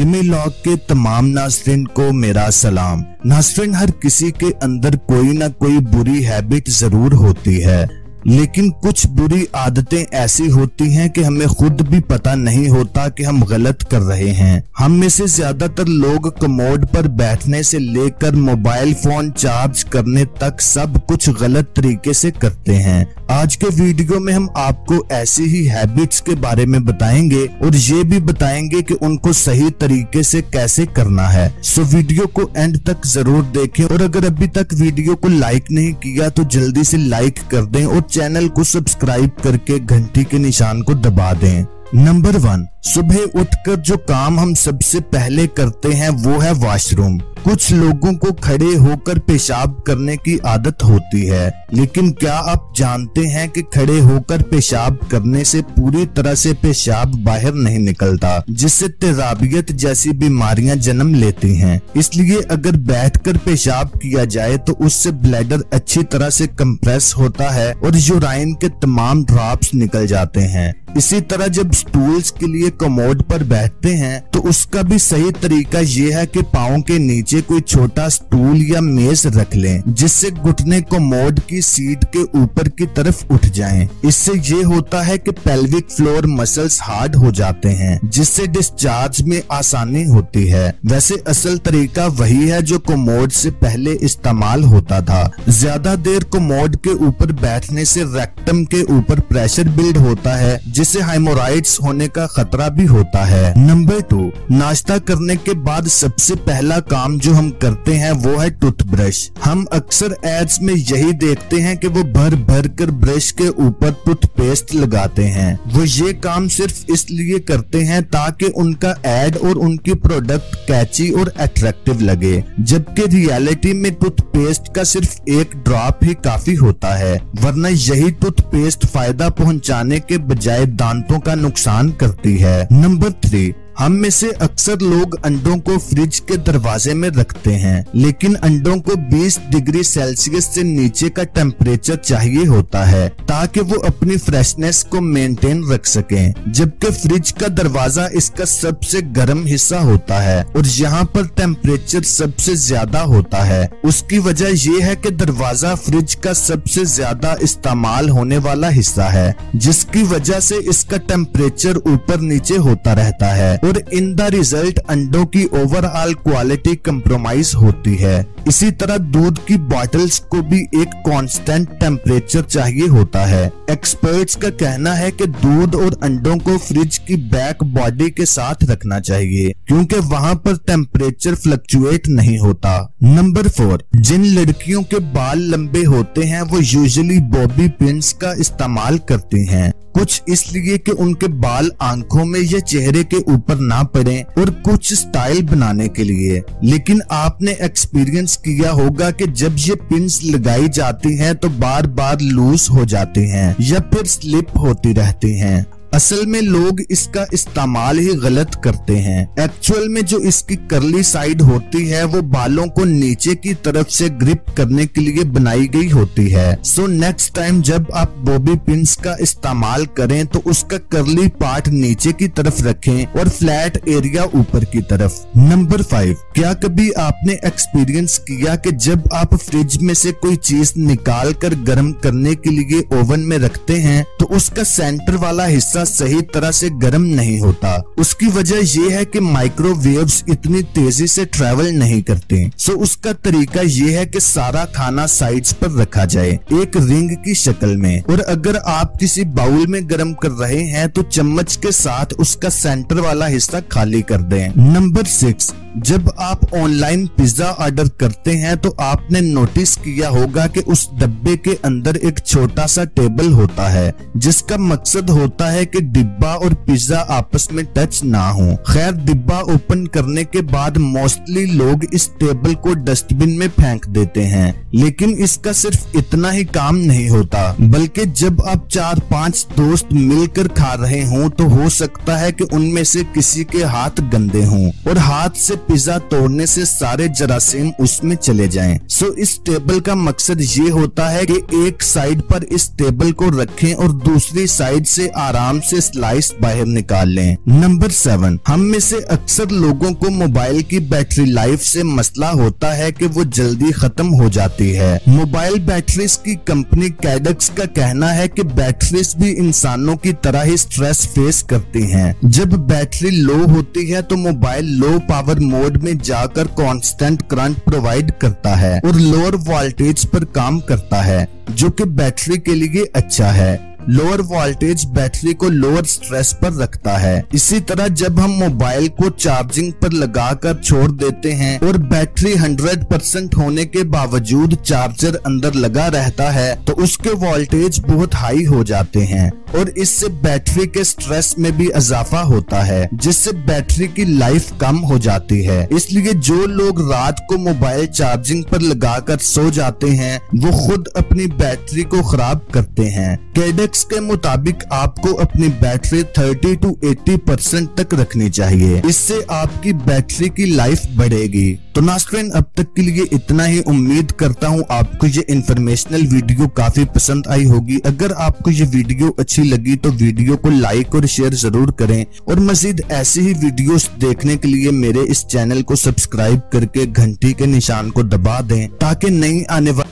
फिल्मी लॉग के तमाम नाज़रीन को मेरा सलाम। नाज़रीन, हर किसी के अंदर कोई ना कोई बुरी हैबिट जरूर होती है, लेकिन कुछ बुरी आदतें ऐसी होती हैं कि हमें खुद भी पता नहीं होता कि हम गलत कर रहे हैं। हम में से ज्यादातर लोग कमोड पर बैठने से लेकर मोबाइल फोन चार्ज करने तक सब कुछ गलत तरीके से करते हैं। आज के वीडियो में हम आपको ऐसी ही हैबिट्स के बारे में बताएंगे और ये भी बताएंगे कि उनको सही तरीके से कैसे करना है। सो वीडियो को एंड तक जरूर देखें और अगर अभी तक वीडियो को लाइक नहीं किया तो जल्दी से लाइक कर दें और चैनल को सब्सक्राइब करके घंटी के निशान को दबा दें। नंबर 1, सुबह उठकर जो काम हम सबसे पहले करते हैं वो है वॉशरूम। कुछ लोगों को खड़े होकर पेशाब करने की आदत होती है, लेकिन क्या आप जानते हैं कि खड़े होकर पेशाब करने से पूरी तरह से पेशाब बाहर नहीं निकलता, जिससे तेजाबियत जैसी बीमारियां जन्म लेती हैं। इसलिए अगर बैठकर पेशाब किया जाए तो उससे ब्लैडर अच्छी तरह से कंप्रेस होता है और यूराइन के तमाम ड्रॉप्स निकल जाते हैं। इसी तरह जब स्टूल्स के लिए कमोड पर बैठते हैं तो उसका भी सही तरीका ये है कि पाँव के नीचे कोई छोटा स्टूल या मेज रख लें, जिससे घुटने कमोड की सीट के ऊपर की तरफ उठ जाएं। इससे ये होता है कि पेल्विक फ्लोर मसल्स हार्ड हो जाते हैं, जिससे डिस्चार्ज में आसानी होती है। वैसे असल तरीका वही है जो कमोड से पहले इस्तेमाल होता था। ज्यादा देर कमोड के ऊपर बैठने से रेक्टम के ऊपर प्रेशर बिल्ड होता है, जिससे हेमोराइड्स होने का खतरा भी होता है। नंबर 2, नाश्ता करने के बाद सबसे पहला काम जो हम करते हैं वो है टूथब्रश। हम अक्सर एड्स में यही देखते हैं कि वो भर भर कर ब्रश के ऊपर टूथपेस्ट लगाते हैं। वो ये काम सिर्फ इसलिए करते हैं ताकि उनका एड और उनकी प्रोडक्ट कैची और अट्रैक्टिव लगे, जबकि रियलिटी में टूथपेस्ट का सिर्फ एक ड्रॉप ही काफी होता है, वरना यही टूथपेस्ट फायदा पहुंचाने के बजाय दांतों का नुकसान करती है। नंबर 3, हम में से अक्सर लोग अंडों को फ्रिज के दरवाजे में रखते हैं, लेकिन अंडों को 20 डिग्री सेल्सियस से नीचे का टेम्परेचर चाहिए होता है ताकि वो अपनी फ्रेशनेस को मेंटेन रख सकें, जबकि फ्रिज का दरवाजा इसका सबसे गर्म हिस्सा होता है और यहाँ पर टेम्परेचर सबसे ज्यादा होता है। उसकी वजह ये है कि दरवाजा फ्रिज का सबसे ज्यादा इस्तेमाल होने वाला हिस्सा है, जिसकी वजह से इसका टेम्परेचर ऊपर नीचे होता रहता है और इन द रिजल्ट अंडों की ओवरऑल क्वालिटी कंप्रोमाइज होती है। इसी तरह दूध की बॉटल्स को भी एक कांस्टेंट टेम्परेचर चाहिए होता है। एक्सपर्ट्स का कहना है कि दूध और अंडों को फ्रिज की बैक बॉडी के साथ रखना चाहिए, क्योंकि वहां पर टेम्परेचर फ्लक्चुएट नहीं होता। नंबर 4, जिन लड़कियों के बाल लंबे होते हैं वो यूजुअली बॉबी पिन्स का इस्तेमाल करती हैं, कुछ इसलिए कि उनके बाल आंखों में या चेहरे के ऊपर ना पड़े और कुछ स्टाइल बनाने के लिए। लेकिन आपने एक्सपीरियंस किया होगा कि जब ये पिन्स लगाई जाती हैं तो बार बार लूज हो जाती हैं या फिर स्लिप होती रहती हैं। असल में लोग इसका इस्तेमाल ही गलत करते हैं। एक्चुअल में जो इसकी करली साइड होती है वो बालों को नीचे की तरफ से ग्रिप करने के लिए बनाई गई होती है। सो नेक्स्ट टाइम जब आप बॉबी पिन्स का इस्तेमाल करें तो उसका करली पार्ट नीचे की तरफ रखें और फ्लैट एरिया ऊपर की तरफ। नंबर 5, क्या कभी आपने एक्सपीरियंस किया कि जब आप फ्रिज में से कोई चीज निकाल कर गर्म करने के लिए ओवन में रखते हैं तो उसका सेंटर वाला हिस्सा सही तरह से गर्म नहीं होता? उसकी वजह यह है कि माइक्रोवेव्स इतनी तेजी से ट्रैवल नहीं करते। सो उसका तरीका यह है कि सारा खाना साइड्स पर रखा जाए एक रिंग की शक्ल में, और अगर आप किसी बाउल में गर्म कर रहे हैं तो चम्मच के साथ उसका सेंटर वाला हिस्सा खाली कर दें। नंबर 6, जब आप ऑनलाइन पिज्जा ऑर्डर करते हैं तो आपने नोटिस किया होगा कि उस डब्बे के अंदर एक छोटा सा टेबल होता है, जिसका मकसद होता है कि डिब्बा और पिज्जा आपस में टच ना हो। खैर, डिब्बा ओपन करने के बाद मोस्टली लोग इस टेबल को डस्टबिन में फेंक देते हैं, लेकिन इसका सिर्फ इतना ही काम नहीं होता, बल्कि जब आप 4-5 दोस्त मिलकर खा रहे हों तो हो सकता है कि उनमें से किसी के हाथ गंदे हों और हाथ से पिज्जा तोड़ने से सारे जरासीम उसमें चले जाएं। सो इस टेबल का मकसद ये होता है कि एक साइड पर इस टेबल को रखें और दूसरी साइड से आराम से स्लाइस बाहर निकाल लें। नंबर 7, हम में से अक्सर लोगों को मोबाइल की बैटरी लाइफ से मसला होता है कि वो जल्दी खत्म हो जाती है। मोबाइल बैटरीज की कंपनी कैडेक्स का कहना है कि बैटरीज भी इंसानों की तरह ही स्ट्रेस फेस करती हैं। जब बैटरी लो होती है तो मोबाइल लो पावर मोड में जाकर कांस्टेंट करंट प्रोवाइड करता है और लोअर वोल्टेज पर काम करता है, जो कि बैटरी के लिए अच्छा है। लोअर वोल्टेज बैटरी को लोअर स्ट्रेस पर रखता है। इसी तरह जब हम मोबाइल को चार्जिंग पर लगाकर छोड़ देते हैं और बैटरी 100% होने के बावजूद चार्जर अंदर लगा रहता है तो उसके वोल्टेज बहुत हाई हो जाते हैं और इससे बैटरी के स्ट्रेस में भी इजाफा होता है, जिससे बैटरी की लाइफ कम हो जाती है। इसलिए जो लोग रात को मोबाइल चार्जिंग पर लगाकर सो जाते हैं वो खुद अपनी बैटरी को खराब करते हैं। कैडेक्स के मुताबिक आपको अपनी बैटरी 30 to 80% तक रखनी चाहिए, इससे आपकी बैटरी की लाइफ बढ़ेगी। तो नाज़रीन, अब तक के लिए इतना ही। उम्मीद करता हूँ आपको ये इंफॉर्मेशनल वीडियो काफी पसंद आई होगी। अगर आपको ये वीडियो अच्छी लगी तो वीडियो को लाइक और शेयर जरूर करें और मजीद ऐसी ही वीडियोस देखने के लिए मेरे इस चैनल को सब्सक्राइब करके घंटी के निशान को दबा दें ताकि नई आने वाली